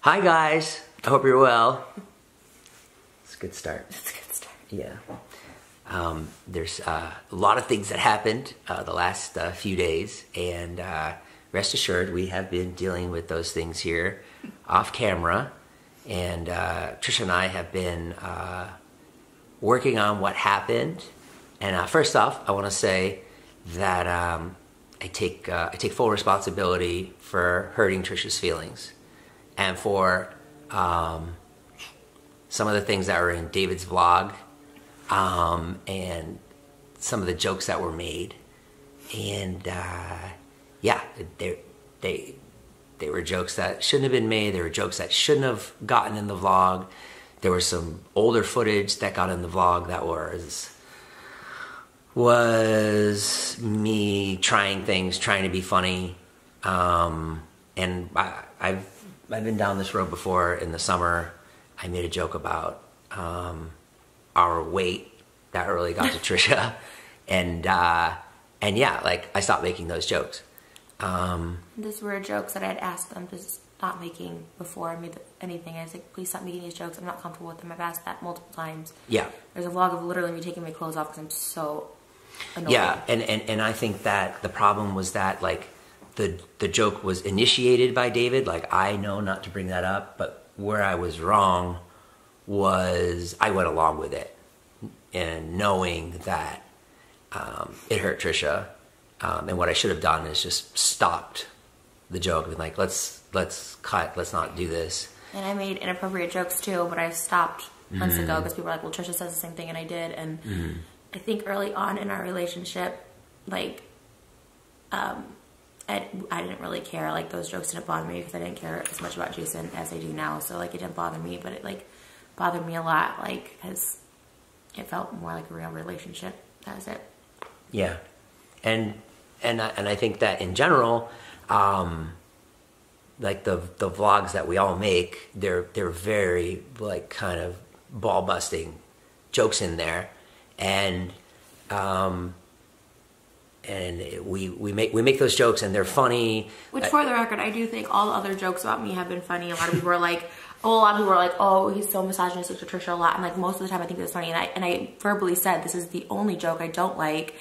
Hi guys, I hope you're well. It's a good start. It's a good start. Yeah. There's a lot of things that happened the last few days, and rest assured we have been dealing with those things here off camera. And Trisha and I have been working on what happened. And first off, I want to say that I take full responsibility for hurting Trisha's feelings, and for some of the things that were in David's vlog, and some of the jokes that were made. And yeah, they were jokes that shouldn't have been made. There were jokes that shouldn't have gotten in the vlog. There was some older footage that got in the vlog that was me trying things, trying to be funny. And I've been down this road before. In the summer, I made a joke about our weight that really got to Trisha, and yeah, like I stopped making those jokes. These were jokes that I had asked them to stop making before I made anything. I was like, please stop making these jokes. I'm not comfortable with them. I've asked that multiple times. Yeah. There's a vlog of literally me taking my clothes off because I'm so annoyed. Yeah, and I think that the problem was that, like, the joke was initiated by David. Like, I know not to bring that up, but where I was wrong was I went along with it, and knowing that it hurt Trisha, and what I should have done is just stopped the joke and like, let's cut, let's not do this. And I made inappropriate jokes too, but I stopped months ago because people were like, well, Trisha says the same thing, and I did. And I think early on in our relationship, like, I didn't really care. Like, those jokes didn't bother me because I didn't care as much about Jason as I do now. So, like, it didn't bother me, but it, like, bothered me a lot, like, because it felt more like a real relationship. That was it. Yeah. And I think that in general, like the vlogs that we all make, they're very, like, kind of ball busting jokes in there, and we make those jokes and they're funny. Which, for the record, I do think all the other jokes about me have been funny. A lot of people are like, oh, he's so misogynistic to Trisha a lot, and like most of the time I think it's funny, and I verbally said this is the only joke I don't like.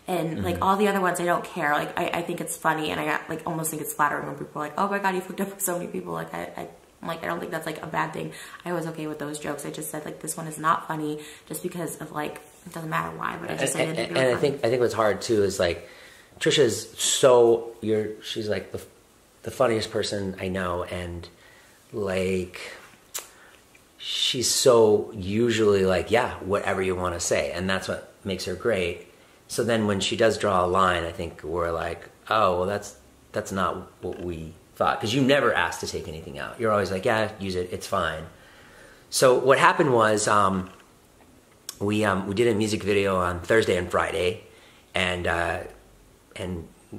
And like all the other ones, I don't care. Like I think it's funny, and I like almost think it's flattering when people are like, "Oh my God, you've hooked up with so many people." Like I'm like, I don't think that's like a bad thing. I was okay with those jokes. I just said like this one is not funny just because of like it doesn't matter why, but I just said it. And I think what's hard too is like Trisha's she's like the funniest person I know, and like she's so usually like, yeah, whatever you want to say, and that's what makes her great. So then when she does draw a line, I think we're like, oh, well, that's not what we thought. Because you never asked to take anything out. You're always like, yeah, use it, it's fine. So what happened was we did a music video on Thursday and Friday, and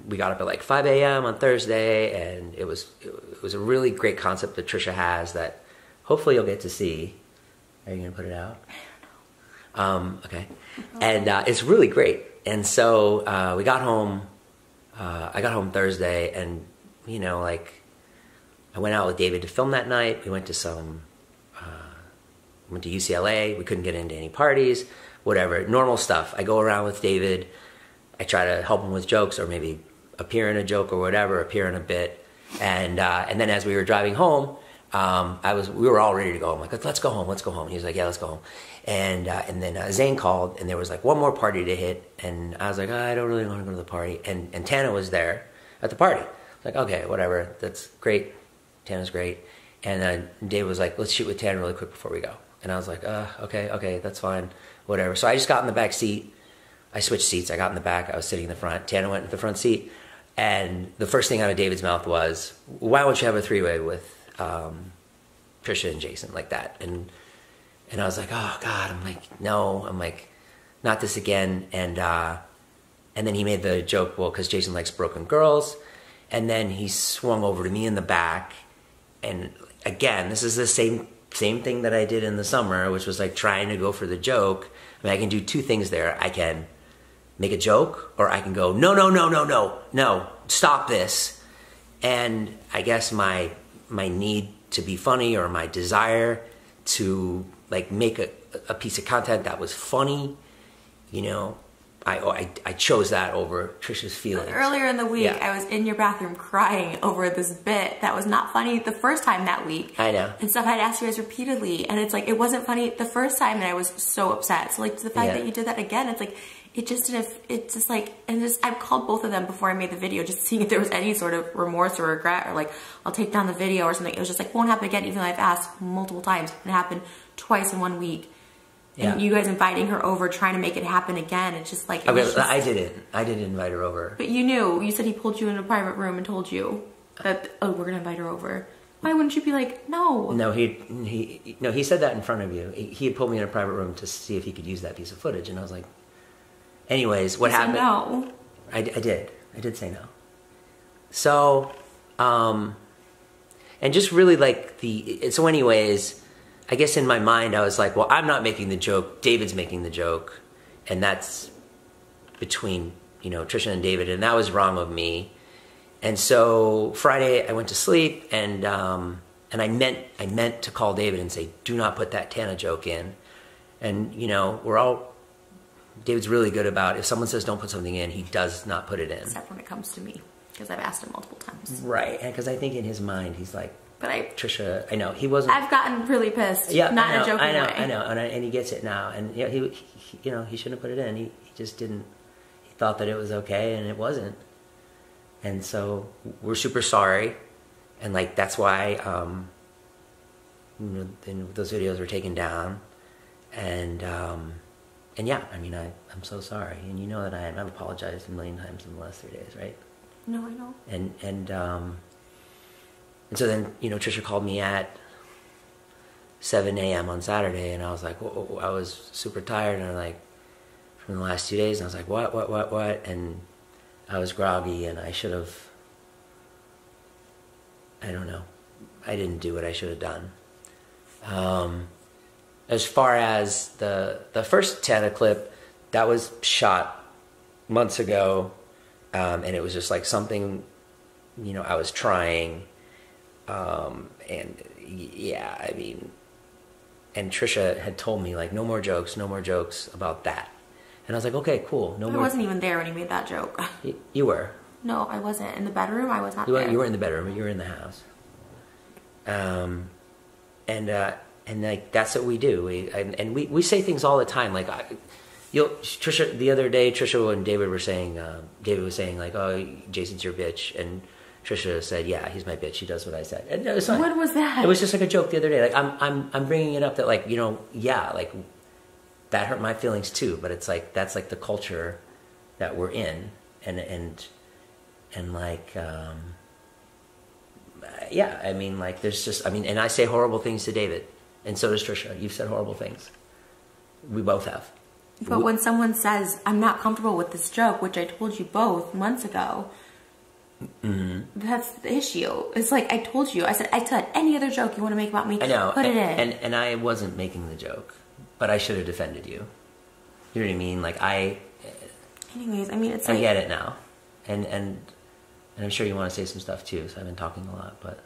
we got up at like 5 a.m. on Thursday, and it was a really great concept that Trisha has that hopefully you'll get to see. Are you going to put it out? I don't know. Okay. And it's really great. And so we got home, I got home Thursday, and, you know, like, I went out with David to film that night. We went to went to UCLA. We couldn't get into any parties, whatever, normal stuff. I go around with David. I try to help him with jokes, or maybe appear in a joke or whatever, appear in a bit. And then as we were driving home, we were all ready to go. I'm like, let's go home. He was like, yeah, let's go home. And then Zane called, and there was like one more party to hit, and I was like, I don't really want to go to the party. And Tana was there at the party. Like, okay, whatever, that's great. Tana's great. And then Dave was like, let's shoot with Tana really quick before we go. And I was like, okay, that's fine, whatever. So I just got in the back seat. I switched seats. I got in the back. I was sitting in the front. Tana went in the front seat. And the first thing out of David's mouth was, why don't you have a three-way with Trisha and Jason, like that? And I was like, oh God. I'm like, no. I'm like, not this again. And then he made the joke, well, because Jason likes broken girls. And then he swung over to me in the back, and again, this is the same thing that I did in the summer, which was like trying to go for the joke. I mean, I can do two things there. I can make a joke, or I can go, no, stop this. And I guess my need to be funny or my desire to like make a piece of content that was funny, you know, I chose that over Trisha's feelings. Earlier in the week, I was in your bathroom crying over this bit that was not funny the first time that week. I know. And stuff I'd asked you guys repeatedly, and it's like, it wasn't funny the first time, and I was so upset. So like, the fact that you did that again, it's like, it just didn't, it's just like, and just, I've called both of them before I made the video, just seeing if there was any sort of remorse or regret, or like, I'll take down the video or something. It was just like, won't happen again, even though I've asked multiple times. It happened twice in 1 week. And you guys inviting her over, trying to make it happen again. It's just like... I didn't invite her over. But you knew. You said he pulled you in a private room and told you that, oh, we're going to invite her over. Why wouldn't you be like, no? No, he said that in front of you. He had pulled me in a private room to see if he could use that piece of footage. And I was like... Anyways, what happened... no. I did. I did say no. So, and just really like the... So anyways... I guess in my mind, I was like, well, I'm not making the joke. David's making the joke. And that's between, you know, Trisha and David. And that was wrong of me. And so Friday, I went to sleep. And I meant to call David and say, do not put that Tana joke in. And, you know, David's really good about, if someone says don't put something in, he does not put it in. Except when it comes to me. Because I've asked him multiple times. Right. And because I think in his mind, he's like, but Trisha, I know he wasn't. I've gotten really pissed. Yeah, not in a joking way. I know, and he gets it now. And yeah, he you know, he shouldn't have put it in. He just didn't. He thought that it was okay, and it wasn't. And so we're super sorry, and like that's why you know, then those videos were taken down, and yeah, I mean I'm so sorry, and you know that I've apologized a million times in the last 3 days, right? No, I know. And so then, you know, Trisha called me at 7 a.m. on Saturday, and I was like, whoa, I was super tired, and I'm like, from the last 2 days, and I was like, what? And I was groggy, and I should have, I don't know, I didn't do what I should have done. As far as the first Tana clip, that was shot months ago, and it was just like something, you know, I was trying. And yeah, I mean, and Trisha had told me like, no more jokes about that. And I was like, okay, cool. No more. I wasn't even there when he made that joke. You were. No, I wasn't. In the bedroom, I was not there. You were in the bedroom, you were in the house. And like, that's what we do. We say things all the time. Like, Trisha, the other day, Trisha and David were saying, David was saying like, oh, Jason's your bitch. And Trisha said, "Yeah, he's my bitch. He does what I said." And it was fine. What was that? It was just like a joke the other day. Like I'm bringing it up that like, you know, yeah, like that hurt my feelings too. But it's like that's like the culture that we're in, and like yeah. I mean, like there's just and I say horrible things to David, and so does Trisha. You've said horrible things. We both have. But when someone says, "I'm not comfortable with this joke," which I told you both months ago. Mm-hmm. That's the issue. It's like I told you. I said any other joke you want to make about me, I know, put it in. And I wasn't making the joke, but I should have defended you. You know what I mean? Like Anyways, I mean it's. I get it now, and I'm sure you want to say some stuff too. So I've been talking a lot, but.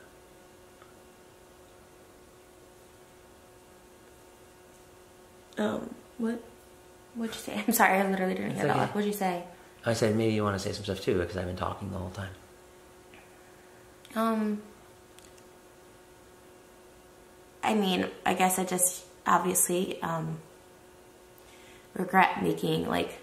What'd you say? I'm sorry, I literally didn't hear that. What'd you say? I said maybe you want to say some stuff too because I've been talking the whole time. I mean, I guess I just obviously regret making like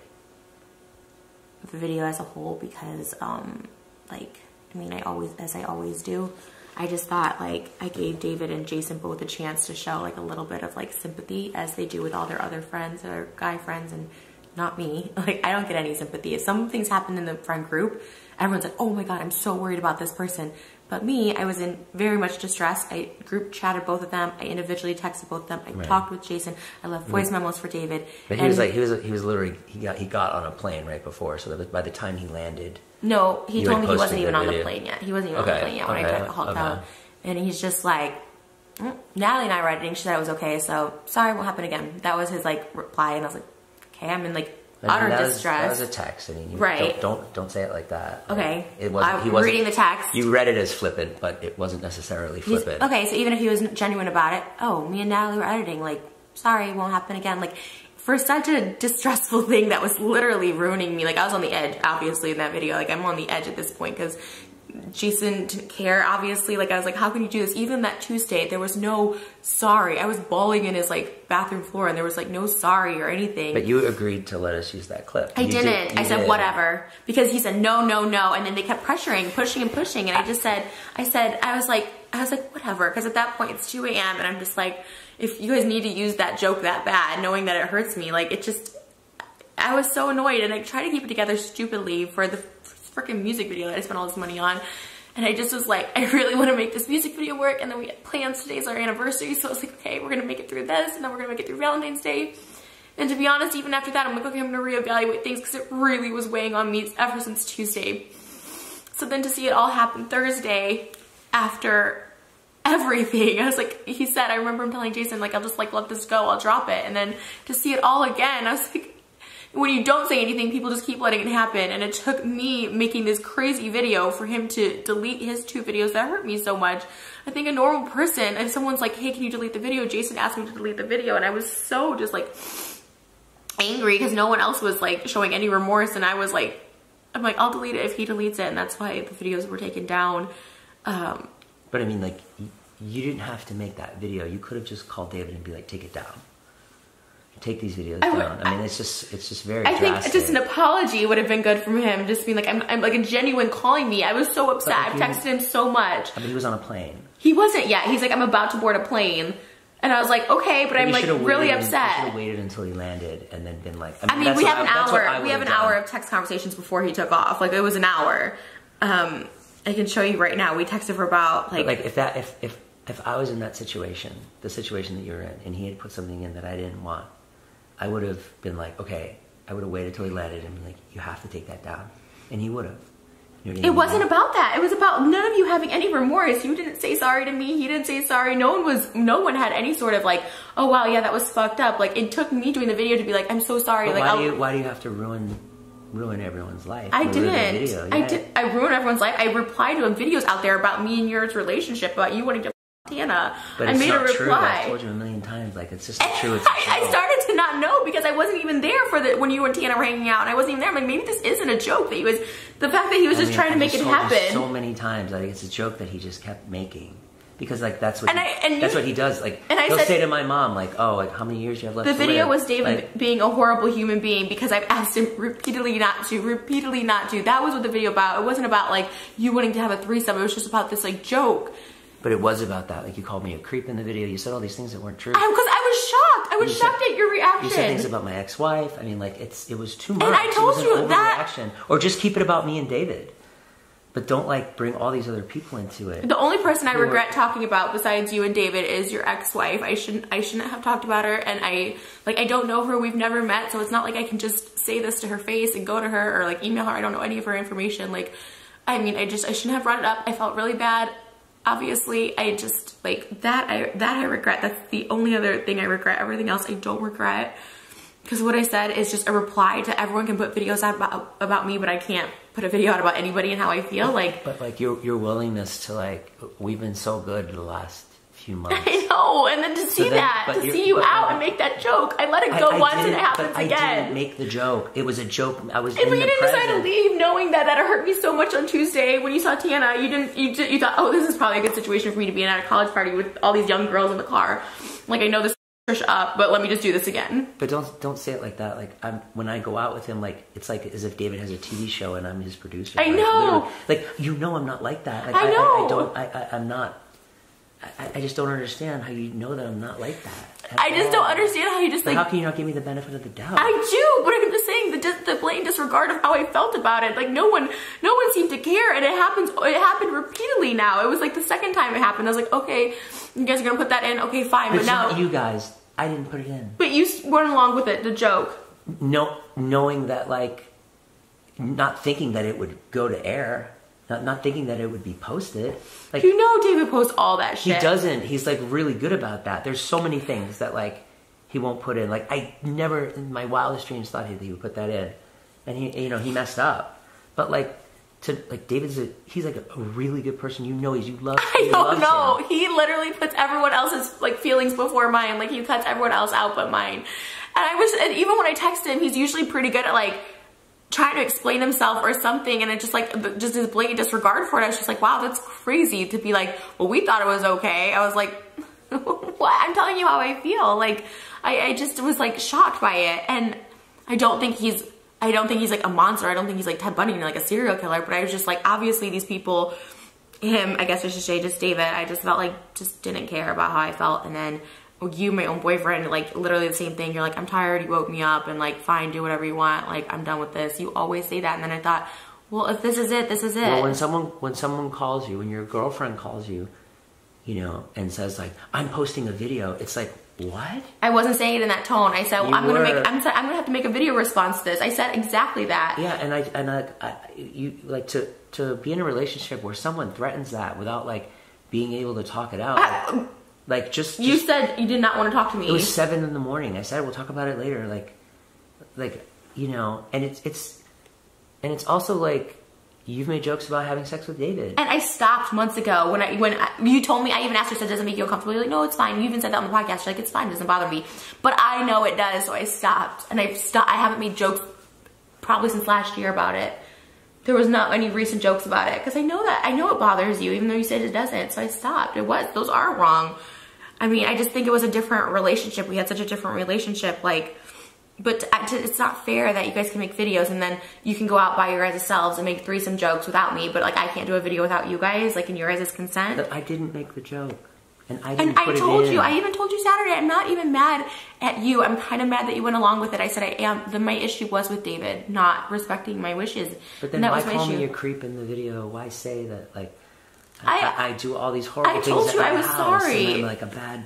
the video as a whole because like I mean I always do. I just thought like I gave David and Jason both a chance to show like a little bit of like sympathy as they do with all their other friends, their guy friends, and not me. Like I don't get any sympathy. If some things happen in the friend group, everyone's like, oh my god, I'm so worried about this person. But me, I was in very much distress. I group chatted both of them. I individually texted both of them. I talked with Jason. I left voice memos for David. But he was literally he got on a plane right before, so that by the time he landed. No, he told me he wasn't even on the plane yet. He wasn't even on the plane yet when I called out. And he's just like, Natalie and I were editing. She said it was okay, so sorry, won't happen again. That was his like reply, and I was like, okay, I'm in like utter distress. That was a text. I mean, right. Don't say it like that. Okay. It wasn't. He wasn't reading the text. You read it as flippant, but it wasn't necessarily flippant. Okay, so even if he was genuine about it, oh, me and Natalie were editing. Like, sorry, it won't happen again. Like, for such a distressful thing that was literally ruining me. Like, I was on the edge, obviously, in that video. Like, I'm on the edge at this point because Jason didn't care, obviously. Like, I was like, how can you do this? Even that Tuesday, there was no sorry. I was bawling in his, like, bathroom floor, and there was, like, no sorry or anything. But you agreed to let us use that clip. I didn't. I said, whatever. Because he said, no, no, no. And then they kept pressuring, pushing and pushing. And I just said, I was like, whatever. Because at that point, it's 2 a.m. And I'm just like, if you guys need to use that joke that bad, knowing that it hurts me, like, it just, I was so annoyed. And I tried to keep it together stupidly for the freaking music video that I spent all this money on. And I just was like, I really want to make this music video work. And then we had plans, today's our anniversary. So I was like, okay, we're going to make it through this. And then we're going to make it through Valentine's Day. And to be honest, even after that, I'm like, okay, I'm going to reevaluate things because it really was weighing on me ever since Tuesday. So then to see it all happen Thursday after everything, I was like, he said, I remember him telling Jason, like, I'll just like let this go, I'll drop it. And then to see it all again, I was like, when you don't say anything, people just keep letting it happen. And it took me making this crazy video for him to delete his 2 videos that hurt me so much. I think a normal person, if someone's like, hey, can you delete the video? Jason asked me to delete the video. And I was so just like angry because no one else was like showing any remorse. And I was like, I'm like, I'll delete it if he deletes it. And that's why the videos were taken down. But I mean, like, you didn't have to make that video. You could have just called David and be like, take it down. Take these videos down. I mean, it's just very drastic. I think just an apology would have been good from him. Just being like, I'm like a genuine calling me. I was so upset. I've texted him so much. I mean, he was on a plane. He wasn't yet. He's like, I'm about to board a plane. And I was like, okay, but I'm like really upset. You should have waited until he landed and then been like, I mean we have an hour. We have an hour of text conversations before he took off. Like, it was an hour. I can show you right now. We texted for about like. But like if I was in that situation, the situation that you're in, and he had put something in that I didn't want, I would have been like, okay, I would have waited till he landed and been like, you have to take that down. And he would have. It wasn't about that. It was about none of you having any remorse. You didn't say sorry to me. He didn't say sorry. No one had any sort of like, oh wow, yeah, that was fucked up. Like, it took me doing the video to be like, I'm so sorry. But like, why do you have to ruin everyone's life? I didn't. I ruined everyone's life. I replied to videos out there about me and yours relationship, about you wanting to Tana. But I made a reply. True. I've told you a million times, like, it's just true. It's I started to not know because I wasn't even there for when you and Tana were hanging out, and I wasn't even there. I'm like, maybe this isn't a joke. That he was, the fact that he was just trying to make it happen. So many times, I think it's a joke that he just kept making. Because like that's what he does. Like, he'll say to my mom, like, "Oh, like how many years do you have left?" The video was David being a horrible human being because I've asked him repeatedly not to. That was what the video about. It wasn't about like you wanting to have a threesome. It was just about this like joke. But it was about that. Like, you called me a creep in the video. You said all these things that weren't true. Because I was shocked. I was shocked at your reaction. You said things about my ex-wife. I mean, like, it was too much. And I told you that. Or just keep it about me and David. But don't, like, bring all these other people into it. The only person I regret talking about besides you and David is your ex-wife. I shouldn't have talked about her. And I don't know her. We've never met. So it's not like I can just say this to her face and go to her or, like, email her. I don't know any of her information. Like, I mean, I shouldn't have brought it up. I felt really bad. Obviously, I just, like, that I regret. That's the only other thing I regret. Everything else I don't regret. Because what I said is just a reply to everyone can put videos out about me, but I can't put a video out about anybody and how I feel. But like, your willingness to, like, we've been so good the last few months. I know, and then to see see you out and make that joke. I let it go once and it happens again. I didn't make the joke. It was a joke. I was in the present. And you didn't decide to leave knowing that hurt me so much on Tuesday when you saw Tana. You thought, oh, this is probably a good situation for me to be in at a college party with all these young girls in the car. Like, I know this Trisha up, but let me just do this again. But don't say it like that. Like, when I go out with him, like, it's like as if David has a TV show and I'm his producer. I know. Like, I'm not like that. Like, I know. I'm not. I just don't understand how you know that I'm not like that. I just don't understand how you just, like... How can you not give me the benefit of the doubt? I do, but I'm just saying the blatant disregard of how I felt about it. Like, no one seemed to care, and it happened repeatedly now. It was like the second time it happened. I was like, okay, you guys are gonna put that in? Okay, fine, but now... It's not you guys. I didn't put it in. But you went along with it, the joke. No, knowing that, like, not thinking that it would go to air... Not thinking that it would be posted. Like, you know David posts all that shit. He doesn't. He's, like, really good about that. There's so many things that, like, he won't put in. Like, I never in my wildest dreams thought he would put that in. And he, you know, he messed up. But like, he's like a really good person. You know, you love him. I don't know. He literally puts everyone else's like feelings before mine. Like, he cuts everyone else out but mine. And even when I text him, he's usually pretty good at like trying to explain himself or something, and it just like, just his blatant disregard for it. I was just like, wow, that's crazy to be like, well, we thought it was okay. I was like, what? I'm telling you how I feel. Like, I just was like shocked by it. And I don't think he's like a monster. I don't think he's like Ted Bundy, like a serial killer, but I was just like, obviously these people, him, I guess I should say just David, I just felt like just didn't care about how I felt. And then you, my own boyfriend, like literally the same thing. You're like, I'm tired, you woke me up, and like, fine, do whatever you want. Like, I'm done with this. You always say that. And then I thought, well, if this is it, this is it. Well, when someone calls you, when your girlfriend calls you, you know, and says like, I'm posting a video, it's like, what? I wasn't saying it in that tone. I said, well, I'm gonna have to make a video response to this. I said exactly that. Yeah, and you like to be in a relationship where someone threatens that without like being able to talk it out. Like just you said you did not want to talk to me. It was 7 in the morning. I said we'll talk about it later. Like you know, and it's also like, you've made jokes about having sex with David. And I stopped months ago when you told me. I even asked her, said, does it make you uncomfortable? You're like, no, it's fine. You even said that on the podcast. You're like, it's fine, it doesn't bother me. But I know it does, so I stopped. And I haven't made jokes probably since last year about it. There was not any recent jokes about it, because I know it bothers you, even though you said it doesn't. So I stopped. Those are wrong. I mean, I just think it was a different relationship. We had such a different relationship, like. But it's not fair that you guys can make videos and then you can go out by your guys' selves and make threesome jokes without me, but like, I can't do a video without you guys, like, in your guys' consent. But I didn't make the joke. And I didn't put it in. I even told you Saturday, I'm not even mad at you. I'm kind of mad that you went along with it. I said I am. My issue was with David not respecting my wishes. But then why call me a creep in the video? Why say that, like, I do all these horrible things at my house? I told you I was sorry. And I'm like a bad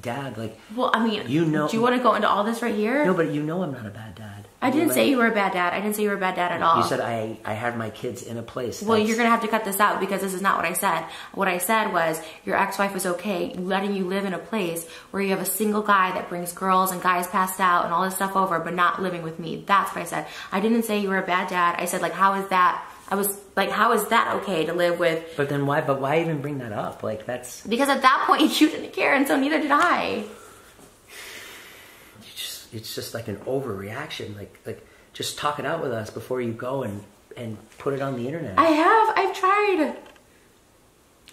dad, like. Well, I mean, you know. Do you want to go into all this right here? No, but you know I'm not a bad dad. I didn't say you were a bad dad. I didn't say you were a bad dad at all. You said I had my kids in a place. Well, you're gonna have to cut this out, because this is not what I said. What I said was your ex-wife was okay letting you live in a place where you have a single guy that brings girls and guys passed out and all this stuff over, but not living with me. That's what I said. I didn't say you were a bad dad. I said, like, how is that? I was like, how is that okay to live with? But then why? But why even bring that up? Like, that's because at that point you didn't care, and so neither did I. It's just like an overreaction. Like just talk it out with us before you go and put it on the internet. I've tried.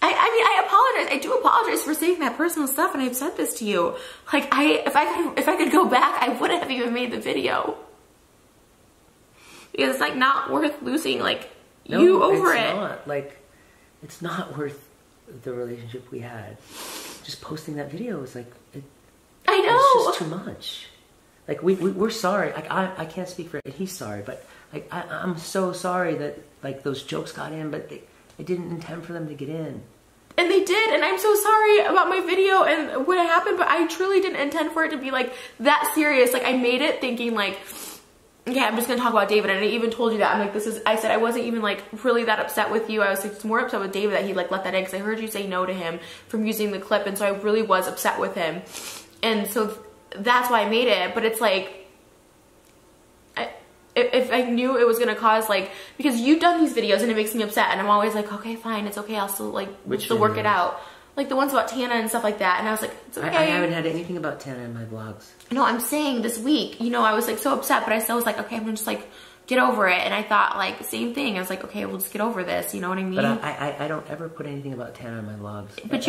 I mean, I apologize. I do apologize for saying that personal stuff, and I've said this to you. Like, if I could go back, I wouldn't have even made the video. Because it's like not worth losing you over it. Not. Like, it's not worth the relationship we had. Just posting that video was like, I know. It's just too much. Like, we're sorry. Like, I can't speak for it. He's sorry, but like, I'm so sorry that like those jokes got in, but I didn't intend for them to get in. And they did, and I'm so sorry about my video and what happened, but I truly didn't intend for it to be like that serious. Like, I made it thinking like, okay, I'm just gonna talk about David, and I even told you that. I'm like, I said I wasn't even like really that upset with you. I was like, more upset with David that he like let that in, because I heard you say no to him from using the clip, and so I really was upset with him. And so that's why I made it. But it's like, if I knew it was gonna cause like, because you've done these videos and it makes me upset, and I'm always like, okay, fine, it's okay, I'll still like still work it out. Like the ones about Tana and stuff like that, and I was like, it's okay. I haven't had anything about Tana in my vlogs. No, I'm saying this week, you know, I was like so upset, but I still was like, okay, I'm gonna just like get over it. And I thought like same thing. I was like, okay, we'll just get over this. You know what I mean? But I don't ever put anything about Tana in my vlogs. But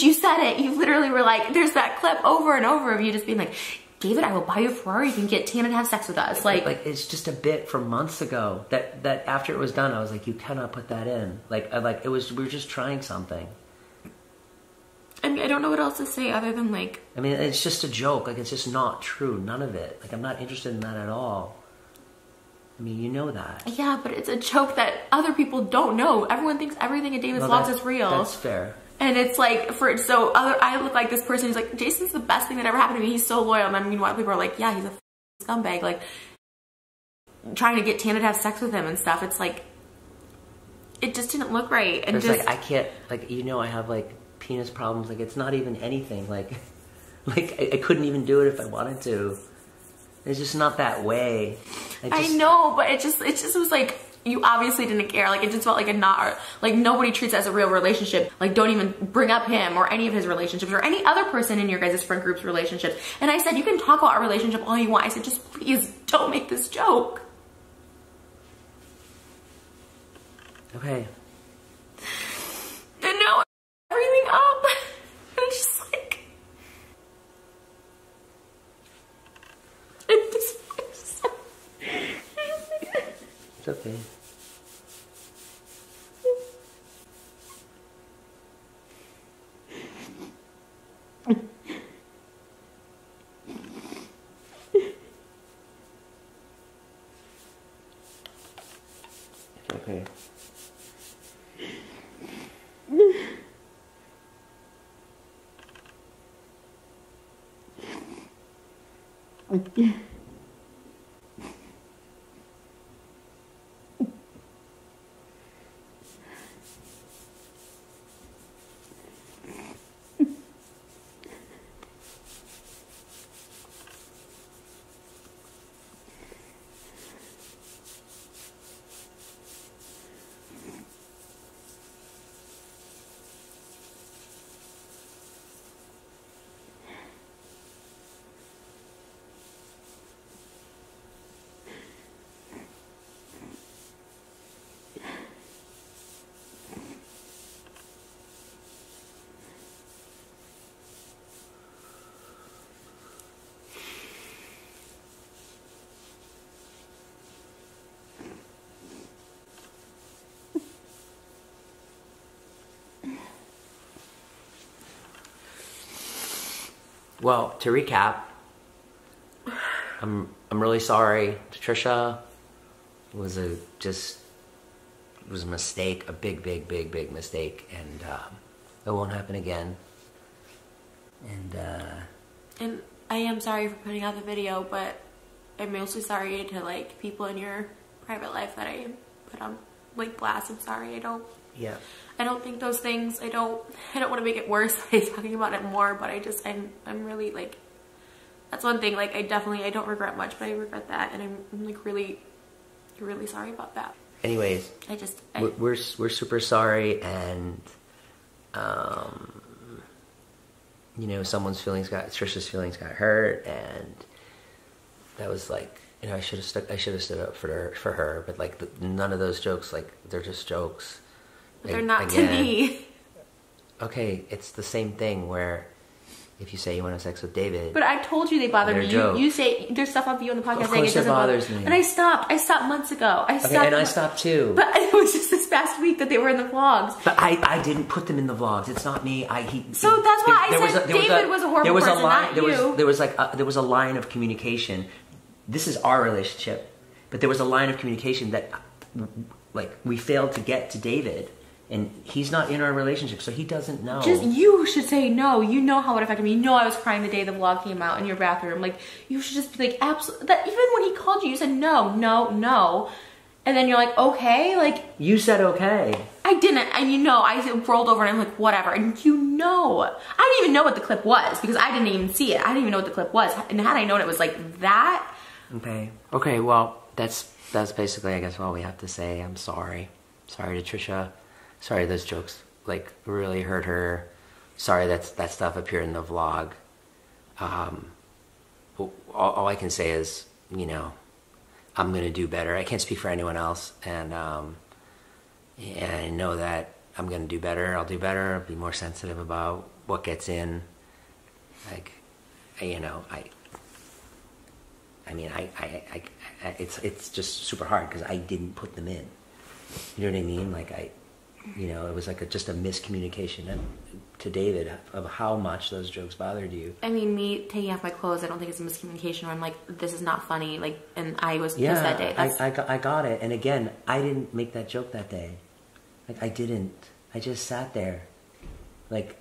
you said it. You literally were like, there's that clip over and over of you just being like, David, I will buy you a Ferrari. You can get Tana to have sex with us. Like it's just a bit from months ago that after it was done, I was like, you cannot put that in. Like we were just trying something. I mean, I don't know what else to say other than like. I mean, it's just a joke. Like, it's just not true. None of it. Like, I'm not interested in that at all. I mean, you know that. Yeah, but it's a joke that other people don't know. Everyone thinks everything in David's vlogs is real. That's fair. And it's like, I look like this person who's like, Jason's the best thing that ever happened to me. He's so loyal. And I mean, meanwhile, people are like, yeah, he's a scumbag. Like, trying to get Tana to have sex with him and stuff. It's like, it just didn't look right. And it's like, I can't, like, you know, I have like penis problems. Like, it's not even anything. Like Like, I couldn't even do it if I wanted to. It's just not that way. I know, but it just was like, you obviously didn't care. Like, it just felt like a not, like, nobody treats it as a real relationship. Like, don't even bring up him or any of his relationships or any other person in your guys' friend group's relationships. And I said, you can talk about our relationship all you want. I said, just please don't make this joke. Okay. And now everything up. And it's just like, it just it's okay. Okay. Well, to recap, I'm really sorry to Trisha. It was a mistake, a big mistake, and it won't happen again. And I am sorry for putting out the video, but I'm mostly sorry to like people in your private life that I put on like blast. I'm sorry. I don't think those things. I don't want to make it worse by talking about it more, but I'm really like, that's one thing. Like I don't regret much, but I regret that, and I'm like really sorry about that. Anyways, we're super sorry, and you know, Trisha's feelings got hurt, and that was like, you know, I should have stood up for her, but like none of those jokes, like they're just jokes. But they're not to me. Okay, it's the same thing where if you say you want to have sex with David. But I told you they bother me. You say there's stuff on you on the podcast saying it doesn't bothers me. And I stopped. I stopped months ago. I stopped too. But it was just this past week that they were in the vlogs. But I didn't put them in the vlogs. It's not me. So that's why I said David was a horrible person, not you. There was a line of communication. This is our relationship, but there was a line of communication that like we failed to get to David. And he's not in our relationship, so he doesn't know. Just, you should say no. You know how it affected me. You know I was crying the day the vlog came out in your bathroom. Like, you should just be like, absolutely. That, even when he called you, you said no, no, no. And then you're like, okay, like. You said okay. I didn't, and you know, I rolled over and I'm like, whatever. And you know. I didn't even know what the clip was, because I didn't even see it. I didn't even know what the clip was. And had I known it was like that. Okay. Okay, well, that's basically, I guess, all we have to say. I'm sorry. Sorry to Trisha. Sorry those jokes like really hurt her. Sorry that stuff appeared in the vlog. All I can say is, you know, I'm gonna do better. I can't speak for anyone else, and I know that I'm gonna do better. I'll do better. I'll be more sensitive about what gets in. Like, you know, it's just super hard because I didn't put them in. You know what I mean? Like you know, it was like just a miscommunication to David of how much those jokes bothered you. I mean, me taking off my clothes, I don't think it's a miscommunication where I'm like, this is not funny. Like, and I was pissed that day. I got it. And again, I didn't make that joke that day. Like, I didn't. I just sat there. Like,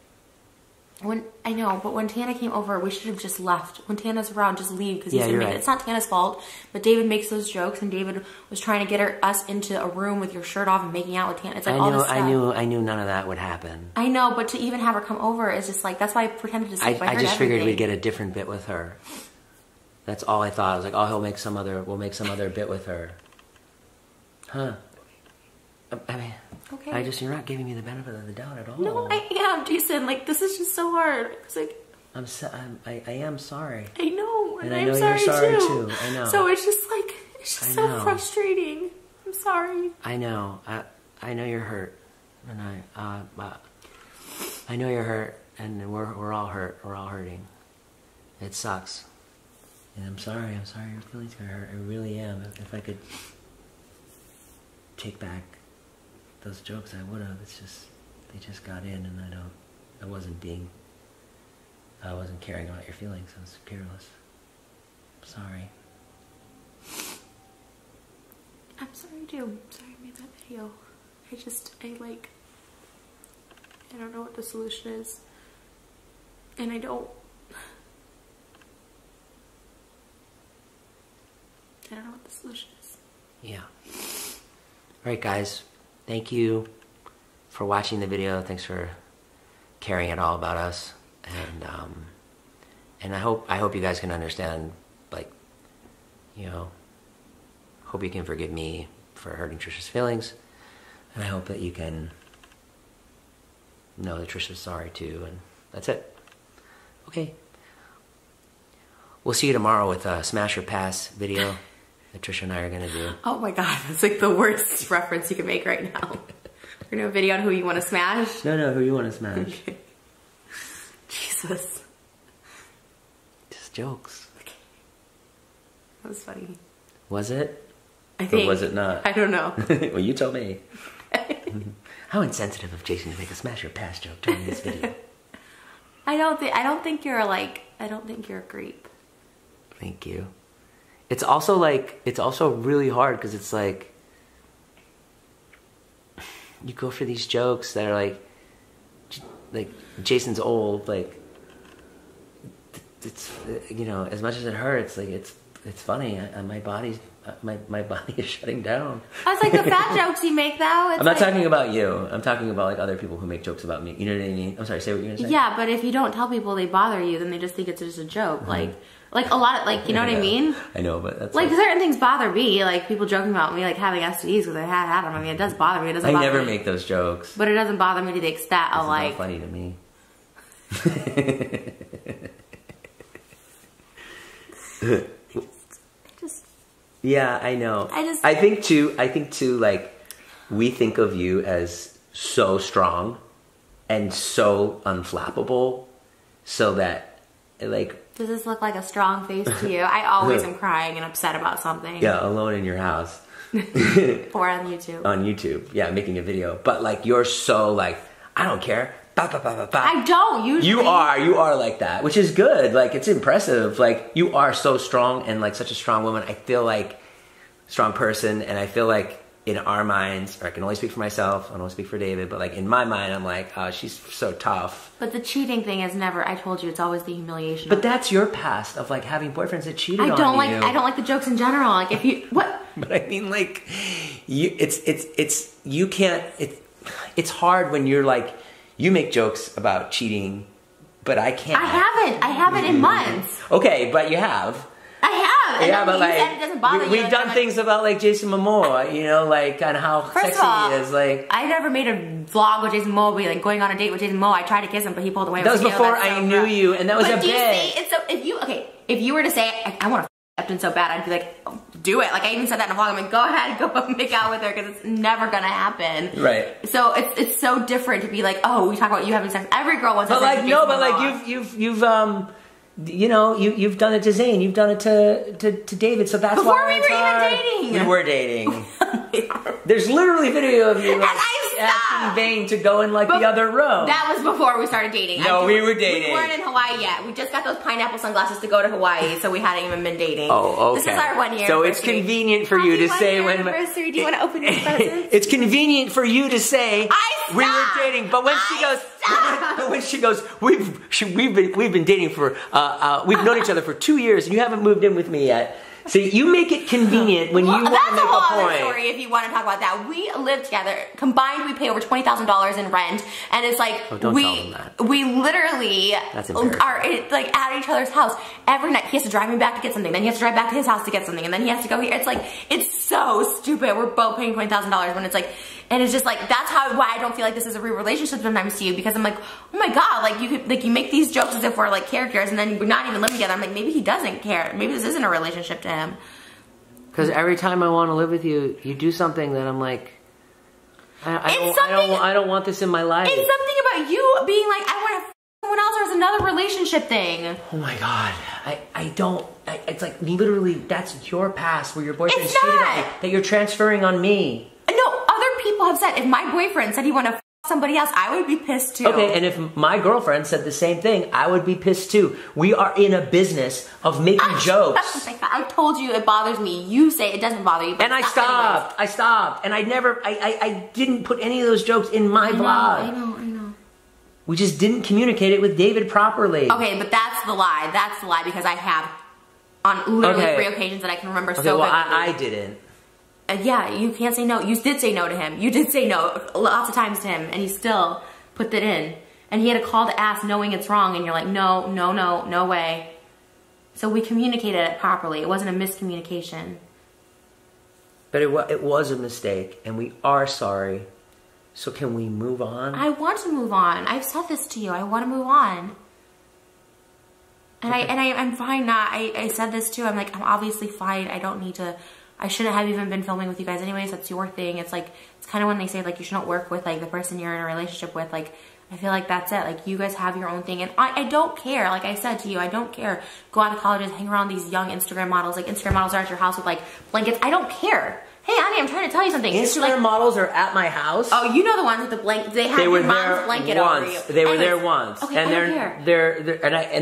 I know, but when Tana came over, we should have just left. When Tana's around, just leave because you're right. It's not Tana's fault, but David makes those jokes, and David was trying to get us into a room with your shirt off and making out with Tana. It's like all this stuff. I knew none of that would happen. I know, but to even have her come over is just like, that's why I pretended to sleep. I just figured we'd get a different bit with her. That's all I thought. I was like, oh, we'll make some other bit with her. Huh. I mean, okay. you're not giving me the benefit of the doubt at all. No, I am, Jason. Like, this is just so hard. It's like, I am sorry. I know, and I know you're sorry too. I know. So it's just like, it's just so frustrating. I'm sorry. I know. I know you're hurt, and I know you're hurt, and we're all hurt. We're all hurting. It sucks, and I'm sorry. I'm sorry your feelings got hurt. I really am. If I could take back those jokes, I would have. It's just they just got in, and I wasn't caring about your feelings. I was careless. I'm sorry. I'm sorry too. I'm sorry I made that video. I don't know what the solution is. And I don't know what the solution is. Yeah. Alright guys, thank you for watching the video. Thanks for caring at all about us. And I hope you guys can understand, like, you know, hope you can forgive me for hurting Trisha's feelings. And I hope that you can know that Trisha's sorry too, and that's it. Okay. We'll see you tomorrow with a Smash or Pass video that Trisha and I are gonna do. Oh my god, that's like the worst reference you can make right now. We're gonna do a video on who you want to smash? No, who you want to smash. Okay. Jesus. Just jokes. Okay. That was funny. Was it? I think. Or was it not? I don't know. Well, you tell me. How insensitive of Jason to make a Smash or Pass joke during this video. I don't think you're a creep. Thank you. It's also really hard because it's like you go for these jokes that are like Jason's old, like it's, you know, as much as it hurts, like it's funny. My body is shutting down. I was like, the fat jokes you make though. I'm not talking about you. I'm talking about like other people who make jokes about me. You know what I mean? I'm sorry. Say what you're gonna say. Yeah, but if you don't tell people they bother you, then they just think it's just a joke. Mm-hmm. Like a lot of, like, you know what I mean? I know, but that's like certain things bother me. Like people joking about me like having STDs because I had them. I mean, it does bother me. It doesn't. I bother never me. Make those jokes. But it doesn't bother me to the extent of like. It's funny to me. Yeah, I know. I think too, like, we think of you as so strong and so unflappable, so that, like... Does this look like a strong face to you? I always am crying and upset about something. Yeah, alone in your house. Or on YouTube. On YouTube, yeah, making a video. But, like, you're so, like, I don't care. Ba, ba, ba, ba, ba. I don't, usually. You are like that, which is good. Like, it's impressive. Like, you are so strong and, like, such a strong woman. I feel like strong person, and I feel like in our minds, or I can only speak for myself, I don't speak for David, but like in my mind, I'm like, oh, she's so tough. But the cheating thing is never, I told you, it's always the humiliation. But that's your past of like having boyfriends that cheated on you. I don't like the jokes in general. Like if you, what? But I mean like, it's hard when you're like, you make jokes about cheating, but I can't. I haven't in months. Okay, but you have. I have. And yeah, but like, it doesn't bother you. We've done things about like Jason Momoa, you know, like on how sexy he is. Like, I never made a vlog with Jason Momoa, like going on a date with Jason Momoa. I tried to kiss him, but he pulled away. That was before I knew you, and that was a bit. It's so, if you were to say, I want to Upton so bad, I'd be like, oh, do it. Like I even said that in a vlog. I'm like, go ahead, go make out with her, because it's never gonna happen. Right. So it's so different to be like, oh, we talk about you having sex. Every girl wants to. But like no, but like you've you know, you've done it to Zayn, you've done it to David, so that's before why we were even dating. We were dating. There's literally video of you. And I've acting vain to go in like the other room. That was before we started dating. No, we were dating. We weren't in Hawaii yet. We just got those pineapple sunglasses to go to Hawaii, so we hadn't even been dating. Oh, okay. This is our 1 year. So it's convenient for you to say when. Anniversary. Do you want to open these presents? It's convenient for you to say we were dating, but when she goes, we've been dating for we've known each other for 2 years, and you haven't moved in with me yet. So you make it convenient when you want to make a point. That's a whole other story if you want to talk about that. We live together. Combined, we pay over $20,000 in rent. And it's like, don't tell them that. We literally are like at each other's house every night. He has to drive me back to get something. Then he has to drive back to his house to get something. And then he has to go here. It's like, it's so stupid. We're both paying $20,000 when it's like, and it's just like, that's why I don't feel like this is a real relationship sometimes to you, because I'm like, oh my God, like you make these jokes as if we're like characters, and then we're not even living together. I'm like, maybe he doesn't care. Maybe this isn't a relationship to him. Because every time I want to live with you, you do something that I'm like, I don't want this in my life. It's something about you being like, I want to someone else, or it's another relationship thing. Oh my God, I don't. It's like literally that's your past where your boyfriend cheated on you that you're transferring on me. No, other people have said if my boyfriend said he wanted to somebody else, I would be pissed too. Okay, and if my girlfriend said the same thing, I would be pissed too. We are in a business of making jokes. I told you it bothers me. You say it doesn't bother you. But and I stopped. And I didn't put any of those jokes in my blog. I know. We just didn't communicate it with David properly. Okay, but that's the lie. That's the lie, because I have on literally 3 occasions that I can remember so vividly. Well, I didn't. Yeah, you can't say no. You did say no to him. You did say no lots of times to him, and he still put that in. And he had a call to ask knowing it's wrong, and you're like, no way. So we communicated it properly. It wasn't a miscommunication. But it was a mistake, and we are sorry. So can we move on? I want to move on. I've said this to you. I want to move on. And okay. I'm fine not. I said this too. I'm like, I'm obviously fine. I don't need to. I shouldn't have even been filming with you guys anyways. That's your thing. It's like, it's kind of when they say like you shouldn't work with like the person you're in a relationship with. Like, I feel like that's it. Like, you guys have your own thing. And I don't care. Like I said to you, I don't care. Go out to colleges, hang around these young Instagram models. Like, Instagram models are at your house with like blankets. I don't care. Hey, Annie, I'm trying to tell you something. Instagram models are at my house. Oh, you know the ones with the blanket. They have your mom's blanket over you. They were there once. Okay, and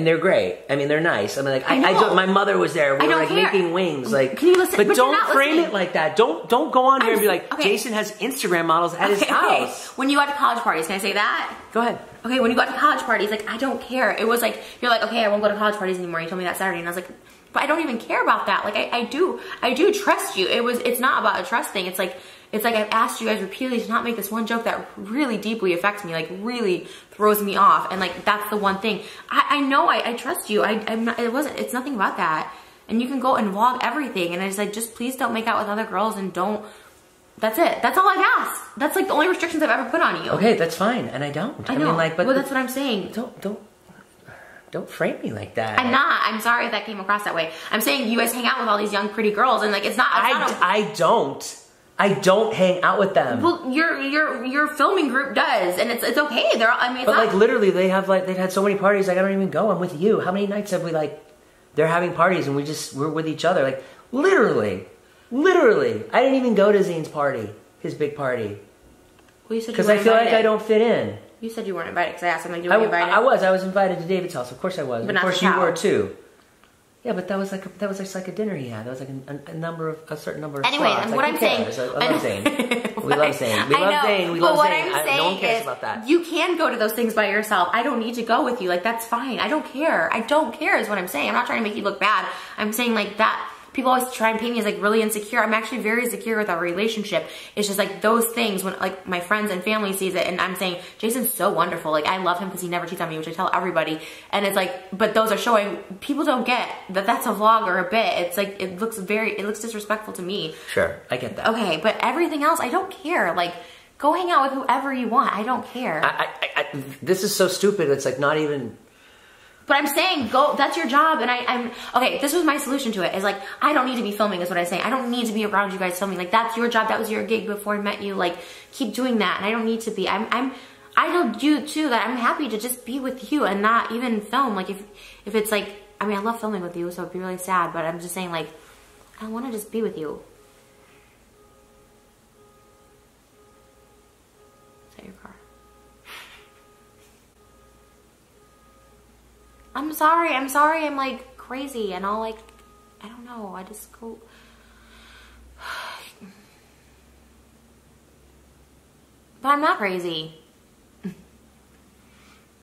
they're great. I mean, they're nice. I mean, like my mother was there. We were like making wings. Like, can you listen? But don't frame it like that. Don't go on here and be like, Jason has Instagram models at his house. When you go out to college parties, can I say that? Go ahead. Okay, when you go out to college parties, like, I don't care. It was like, you're like, okay, I won't go to college parties anymore. You told me that Saturday, and I was like, but I don't even care about that. Like, I do trust you. It's not about a trust thing. It's like I've asked you guys repeatedly to not make this one joke that really deeply affects me, like really throws me off. And like, that's the one thing. I know I trust you. It's nothing about that. And you can go and vlog everything. And I was like, just please don't make out with other girls and don't, that's it. That's all I've asked. That's like the only restrictions I've ever put on you. Okay, that's fine. And I don't. I know. mean, like, but well, that's what I'm saying. Don't frame me like that. I'm not. I'm sorry if that came across that way. I'm saying you guys hang out with all these young, pretty girls, and like, it's not. I don't hang out with them. Well, your filming group does, and it's okay. But like literally, they've had so many parties. Like, I don't even go. I'm with you. How many nights have we like? They're having parties, and we're with each other. Like literally. I didn't even go to Zane's party, his big party. Well, you said because I feel like I don't fit in. You said you weren't invited because I asked him, like, you were invited? I was invited to David's house. Of course I was. But of course you were too. Yeah, but that was just like a dinner he had. That was like a certain number of Anyway, and what I'm saying, I love Zane. We love Zane. We love Zane. But what I'm saying no one cares is, about that. you can go to those things by yourself. I don't need to go with you. Like, that's fine. I don't care. I don't care is what I'm saying. I'm not trying to make you look bad. I'm saying like that. People always try and paint me as like really insecure. I'm actually very secure with our relationship. It's just like those things when like my friends and family sees it, and I'm saying, Jason's so wonderful. Like, I love him because he never cheats on me, which I tell everybody. And it's like, but those are showing, people don't get that that's a vlog or a bit. It's like, it looks disrespectful to me. Sure, I get that. Okay, but everything else, I don't care. Like, go hang out with whoever you want. I don't care. This is so stupid. It's like not even... But I'm saying, go, that's your job, and I'm, okay, this was my solution to it, is like, I don't need to be filming, is what I'm saying. I don't need to be around you guys filming. Like, that's your job, that was your gig before I met you, like, keep doing that, and I don't need to be. I told you, too, that I'm happy to just be with you and not even film. Like, if it's like, I mean, I love filming with you, so it'd be really sad, but I'm just saying, like, I want to just be with you. I'm sorry, I'm like crazy and I'll like, I don't know, I just go. But I'm not crazy.